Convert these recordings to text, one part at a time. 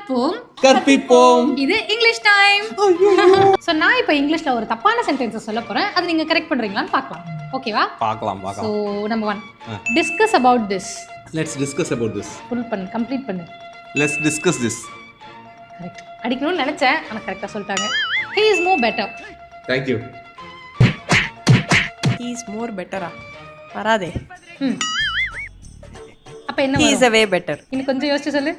கற்போம் கற்பிப்போம். இது இங்கிலீஷ் டைம். சோ நான் இப்போ இங்கிலீஷ்ல ஒரு தப்பான சென்டென்ஸ் சொல்ல போறேன். அது நீங்க கரெக்ட் பண்றீங்களான்னு பார்க்கலாம். ஓகேவா? பார்க்கலாம். So number 1 discuss about this. Let's discuss about this. Full பண்ணு, கம்ப்ளீட் பண்ணு. Let's discuss this. கரெக்ட். அடிக்கணும்னு நினைச்சேன், ஆனா கரெக்ட்டா சொல்லிட்டாங்க. He is more better. Thank you. He is more better. வராதே. அப்ப என்ன He வரும்? is a way better. இன்னும் கொஞ்சம் யோசிச்சு சொல்லு.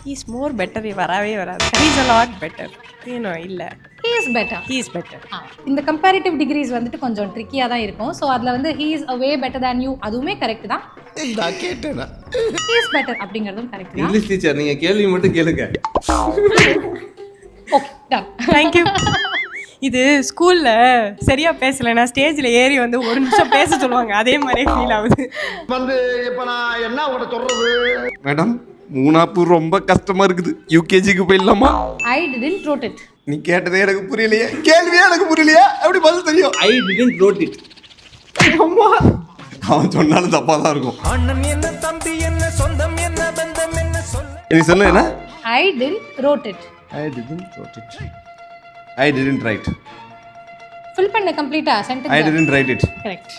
He is more better. வரவே வராது. He is a lot better. இல்ல. He is better. He is better. இந்த கம்பேரிட்டிவ் டிகிரிஸ் வந்துட்டு கொஞ்சம் ட்ரிக்கியா தான் இருக்கும். சோ அதுல வந்து he is a way better than you அதுவுமே கரெக்ட் தான். நான் கேட்டேனா? He is better அப்படிங்கறதும் கரெக்ட் தான். இங்கிலீஷ் டீச்சர் நீங்க கேள்வி மட்டும் கேளுங்க. Okay done. Thank you. இது ஸ்கூல்ல சரியா பேசலனா ஸ்டேஜ்ல ஏறி வந்து ஒரு நிமிஷம் பேச சொல்லுவாங்க. அதே மாதிரி ஃபீல் ஆகுது. இப்ப நான் என்ன உங்கள்ட்ட சொல்றது? மேடம் மூணாப்பு ரொம்ப கஷ்டமா இருக்குது. யூகேஜிக்கு போயிடலாமா? I didn't wrote it. நீ கேட்டதே எனக்கு புரியலையே, கேள்வியே எனக்கு புரியலையே, எப்படி பதில் தெரியும்? I didn't wrote it. அம்மா அவன் சொன்னாலும் தப்பா தான் இருக்கும். அண்ணன் என்ன தம்பி என்ன சொந்தம் என்ன பந்தம் என்ன சொல்ல நீ சொல்லு என்ன? I didn't wrote it. I didn't wrote it. I didn't write. Fill பண்ணு கம்ப்ளீட்டா sentence. I didn't write it. Correct.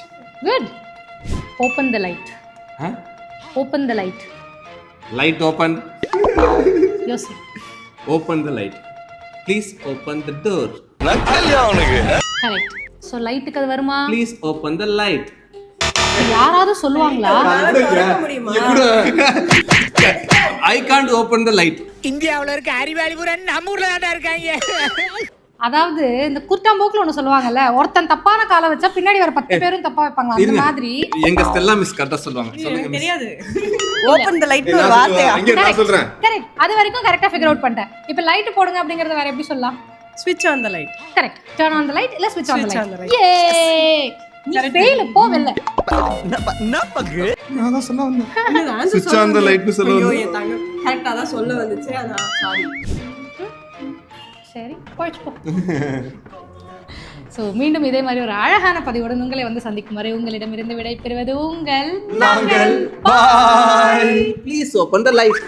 Good. Open the light. Huh? Open the light. Light open. யோசி. Open the light. Please open the door. Correct. So லைட்டுக்கு அது வருமா? Please open the light. யாராவது சொல்லுவாங்களா? I can't open the light. இந்தியாவுல இருக்க அறிவாளிபுரன் நம்ம ஊர்ல தான் இருக்காங்க. அதாவது இந்த குர்டாம்போக்குல ஒன்னு சொல்லுவாங்கல்ல, ஒருத்தன் தப்பான காலை வச்சா பின்னாடி வர 10 பேரும் தப்பா வைப்பாங்க. அந்த மாதிரி எங்க ஸ்டெல்லா மிஸ் கரெக்ட்டா சொல்வாங்க. சொல்லுங்க மிஸ். தெரியாது. Open the light ஒரு வார்த்தையா? இங்க நான் சொல்றேன். கரெக்ட். அது வரைக்கும் கரெக்ட்டா ஃபிகர் அவுட் பண்ணிட்டேன். இப்போ லைட் போடுங்க அப்படிங்கறத வேற எப்படி சொல்லலாம்? Switch on the light. Correct. Turn on the light இல்ல switch on the Switch on light. the light. Yay! நீ ஃபெயில் போ வெல்ல. நான் தான் சொல்ல வந்தேன். Switch on the light னு சொல்ல ஐயோ வந்தேன். என் தங்க கரெக்ட்டா தான் சொல்ல வந்துச்சு. அதான் சாரி. சரி போய்ச்சு போ. சோ மீண்டும் இதே மாதிரி ஒரு அழகான பதிவுடன் உங்களை வந்து சந்திக்கும் வரை உங்களிடமிருந்து விடை பெறுவது உங்கள் நாங்கள். Bye. Please open the light.